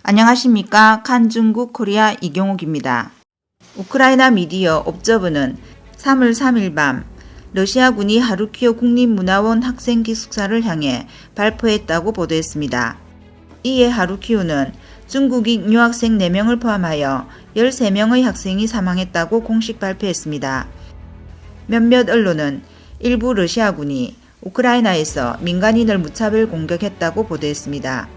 안녕하십니까. 칸 중국 코리아 이경옥입니다. 우크라이나 미디어 옵저버는 3월 3일 밤 러시아군이 하루키우 국립문화원 학생 기숙사를 향해 발포했다고 보도했습니다. 이에 하루키우는 중국인 유학생 4명을 포함하여 13명의 학생이 사망했다고 공식 발표했습니다. 몇몇 언론은 일부 러시아군이 우크라이나에서 민간인을 무차별 공격했다고 보도했습니다.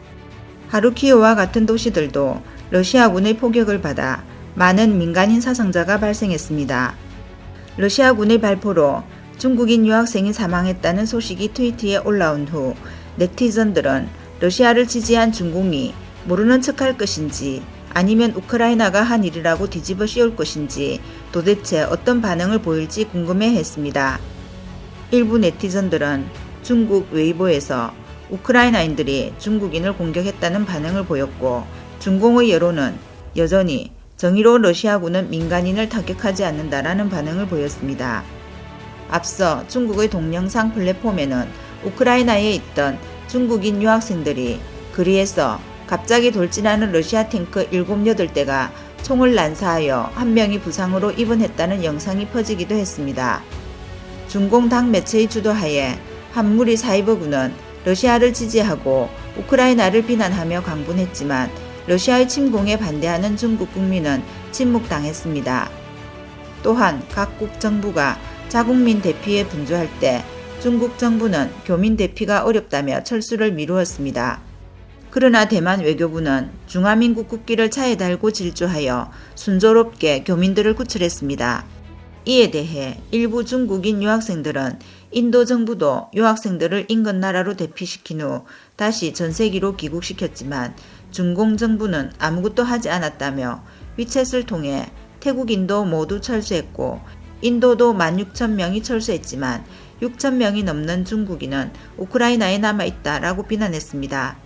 하루키우와 같은 도시들도 러시아군의 포격을 받아 많은 민간인 사상자가 발생했습니다. 러시아군의 발포로 중국인 유학생이 사망했다는 소식이 트위터에 올라온 후 네티즌들은 러시아를 지지한 중국이 모르는 척할 것인지 아니면 우크라이나가 한 일이라고 뒤집어 씌울 것인지 도대체 어떤 반응을 보일지 궁금해했습니다. 일부 네티즌들은 중국 웨이보에서 우크라이나인들이 중국인을 공격했다는 반응을 보였고, 중공의 여론은 여전히 정의로운 러시아군은 민간인을 타격하지 않는다라는 반응을 보였습니다. 앞서 중국의 동영상 플랫폼에는 우크라이나에 있던 중국인 유학생들이 거리에서 갑자기 돌진하는 러시아 탱크 7, 8대가 총을 난사하여 한 명이 부상으로 입원했다는 영상이 퍼지기도 했습니다. 중공 당 매체의 주도하에 한무리 사이버군은 러시아를 지지하고 우크라이나를 비난하며 강분했지만 러시아의 침공에 반대하는 중국 국민은 침묵당했습니다. 또한 각국 정부가 자국민 대피에 분주할 때 중국 정부는 교민 대피가 어렵다며 철수를 미루었습니다. 그러나 대만 외교부는 중화민국 국기를 차에 달고 질주하여 순조롭게 교민들을 구출했습니다. 이에 대해 일부 중국인 유학생들은 인도 정부도 유학생들을 인근 나라로 대피시킨 후 다시 전세기로 귀국시켰지만 중공 정부는 아무것도 하지 않았다며 위챗을 통해 태국인도 모두 철수했고 인도도 16,000명이 철수했지만 6,000명이 넘는 중국인은 우크라이나에 남아있다라고 비난했습니다.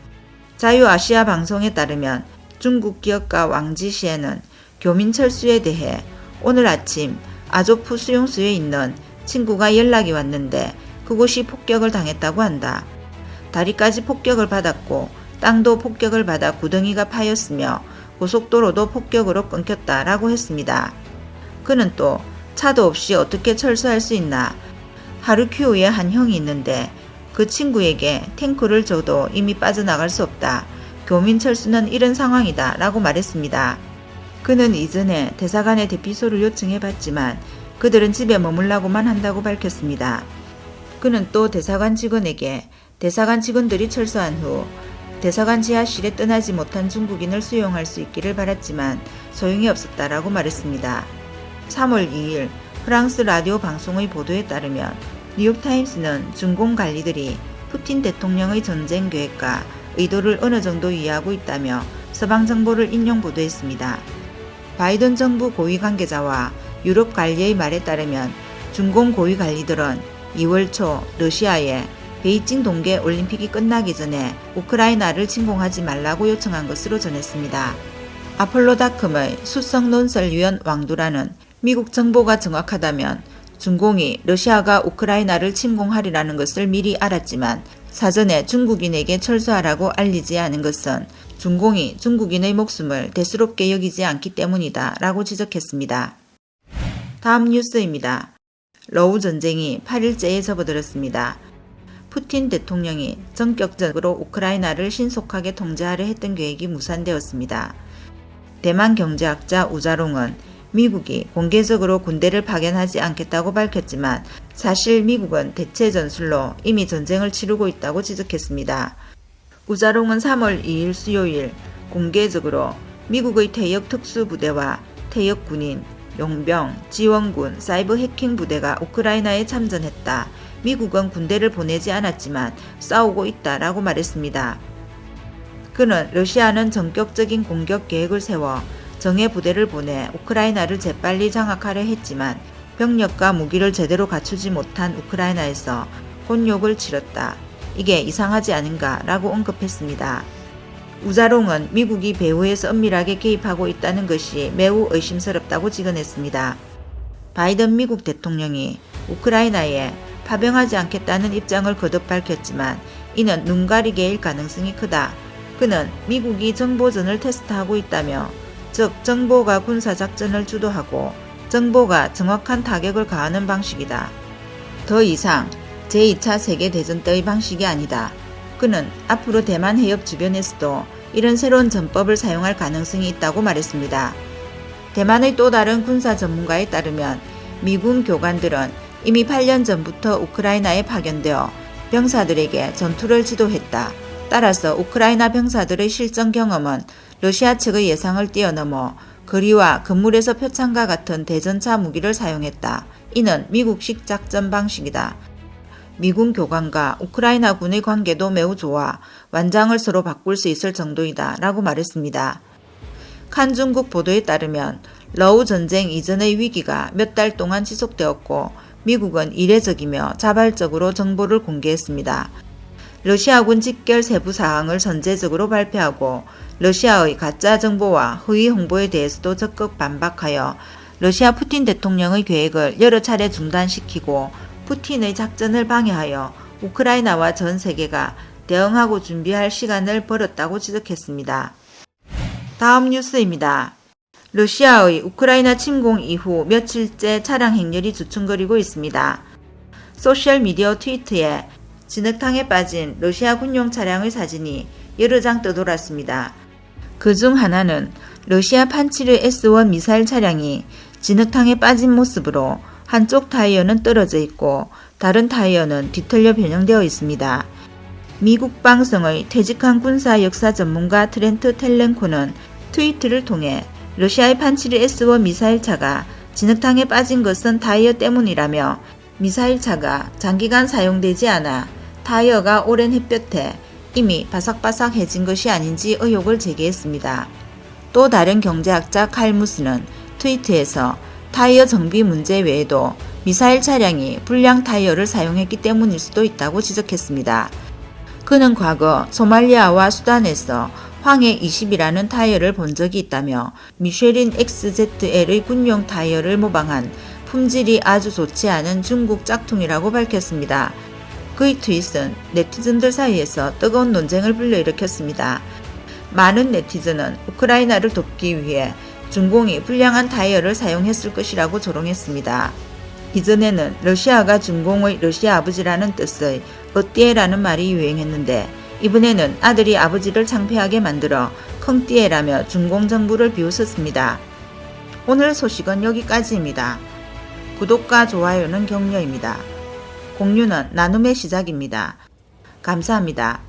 자유아시아 방송에 따르면 중국 기업가 왕지시에는 교민 철수에 대해 오늘 아침 아조프 수용소에 있는 친구가 연락이 왔는데 그곳이 폭격을 당했다고 한다. 다리까지 폭격을 받았고 땅도 폭격을 받아 구덩이가 파였으며 고속도로도 폭격으로 끊겼다라고 했습니다. 그는 또 차도 없이 어떻게 철수할 수 있나? 하루키우에 한 형이 있는데 그 친구에게 탱크를 줘도 이미 빠져나갈 수 없다. 교민 철수는 이런 상황이다 라고 말했습니다. 그는 이전에 대사관에 대피소를 요청해봤지만 그들은 집에 머물라고만 한다고 밝혔습니다. 그는 또 대사관 직원에게 대사관 직원들이 철수한 후 대사관 지하실에 떠나지 못한 중국인을 수용할 수 있기를 바랐지만 소용이 없었다라고 말했습니다. 3월 2일 프랑스 라디오 방송의 보도에 따르면 뉴욕타임스는 중공 관리들이 푸틴 대통령의 전쟁 계획과 의도를 어느 정도 이해하고 있다며 서방 정보를 인용 보도했습니다. 바이든 정부 고위 관계자와 유럽 관리의 말에 따르면 중공 고위 관리들은 2월 초 러시아에 베이징 동계 올림픽이 끝나기 전에 우크라이나를 침공하지 말라고 요청한 것으로 전했습니다. 아폴로닷컴의 수석 논설위원 왕두라는 미국 정보가 정확하다면 중공이 러시아가 우크라이나를 침공하리라는 것을 미리 알았지만 사전에 중국인에게 철수하라고 알리지 않은 것은 중공이 중국인의 목숨을 대수롭게 여기지 않기 때문이다 라고 지적했습니다. 다음 뉴스입니다. 러우 전쟁이 8일째에 접어들었습니다. 푸틴 대통령이 전격적으로 우크라이나를 신속하게 통제하려 했던 계획이 무산되었습니다. 대만 경제학자 우자롱은 미국이 공개적으로 군대를 파견하지 않겠다고 밝혔지만 사실 미국은 대체 전술로 이미 전쟁을 치르고 있다고 지적했습니다. 우자롱은 3월 2일 수요일 공개적으로 미국의 퇴역 특수부대와 퇴역 군인, 용병, 지원군, 사이버 해킹 부대가 우크라이나에 참전했다. 미국은 군대를 보내지 않았지만 싸우고 있다라고 말했습니다. 그는 러시아는 전격적인 공격 계획을 세워 정예 부대를 보내 우크라이나를 재빨리 장악하려 했지만 병력과 무기를 제대로 갖추지 못한 우크라이나에서 곤욕을 치렀다. 이게 이상하지 않은가 라고 언급했습니다. 우자롱은 미국이 배후에서 은밀하게 개입하고 있다는 것이 매우 의심스럽다고 직언했습니다. 바이든 미국 대통령이 우크라이나에 파병하지 않겠다는 입장을 거듭 밝혔지만 이는 눈 가리개일 가능성이 크다. 그는 미국이 정보전을 테스트하고 있다며, 즉 정보가 군사작전을 주도하고 정보가 정확한 타격을 가하는 방식이다. 더 이상 제2차 세계대전 때의 방식이 아니다. 그는 앞으로 대만 해협 주변에서도 이런 새로운 전법을 사용할 가능성이 있다고 말했습니다. 대만의 또 다른 군사 전문가에 따르면 미군 교관들은 이미 8년 전부터 우크라이나에 파견되어 병사들에게 전투를 지도했다. 따라서 우크라이나 병사들의 실전 경험은 러시아 측의 예상을 뛰어넘어 거리와 건물에서 표창과 같은 대전차 무기를 사용했다. 이는 미국식 작전 방식이다. 미군 교관과 우크라이나군의 관계도 매우 좋아 완장을 서로 바꿀 수 있을 정도이다 라고 말했습니다. 칸 중국 보도에 따르면 러우 전쟁 이전의 위기가 몇 달 동안 지속되었고 미국은 이례적이며 자발적으로 정보를 공개했습니다. 러시아군 직결 세부 사항을 선제적으로 발표하고 러시아의 가짜 정보와 허위 홍보에 대해서도 적극 반박하여 러시아 푸틴 대통령의 계획을 여러 차례 중단시키고 푸틴의 작전을 방해하여 우크라이나와 전 세계가 대응하고 준비할 시간을 벌었다고 지적했습니다. 다음 뉴스입니다. 러시아의 우크라이나 침공 이후 며칠째 차량 행렬이 주춤거리고 있습니다. 소셜미디어 트위터에 진흙탕에 빠진 러시아 군용 차량의 사진이 여러 장 떠돌았습니다. 그중 하나는 러시아 판치르 S-1 미사일 차량이 진흙탕에 빠진 모습으로 한쪽 타이어는 떨어져 있고 다른 타이어는 뒤틀려 변형되어 있습니다. 미국 방송의 퇴직한 군사 역사 전문가 트렌트 텔렌코는 트위터를 통해 러시아의 판치르 S-1 미사일차가 진흙탕에 빠진 것은 타이어 때문이라며 미사일차가 장기간 사용되지 않아 타이어가 오랜 햇볕에 이미 바삭바삭해진 것이 아닌지 의혹을 제기했습니다. 또 다른 경제학자 칼무스는 트위터에서 타이어 정비 문제 외에도 미사일 차량이 불량 타이어를 사용했기 때문일 수도 있다고 지적했습니다. 그는 과거 소말리아와 수단에서 황해 20이라는 타이어를 본 적이 있다며 미쉐린 XZL의 군용 타이어를 모방한 품질이 아주 좋지 않은 중국 짝퉁이라고 밝혔습니다. 그의 트윗은 네티즌들 사이에서 뜨거운 논쟁을 불러일으켰습니다. 많은 네티즌은 우크라이나를 돕기 위해 중공이 불량한 타이어를 사용했을 것이라고 조롱했습니다. 이전에는 러시아가 중공의 러시아 아버지라는 뜻의 어띠에라는 말이 유행했는데 이번에는 아들이 아버지를 창피하게 만들어 컹띠에라며 중공 정부를 비웃었습니다. 오늘 소식은 여기까지입니다. 구독과 좋아요는 격려입니다. 공유는 나눔의 시작입니다. 감사합니다.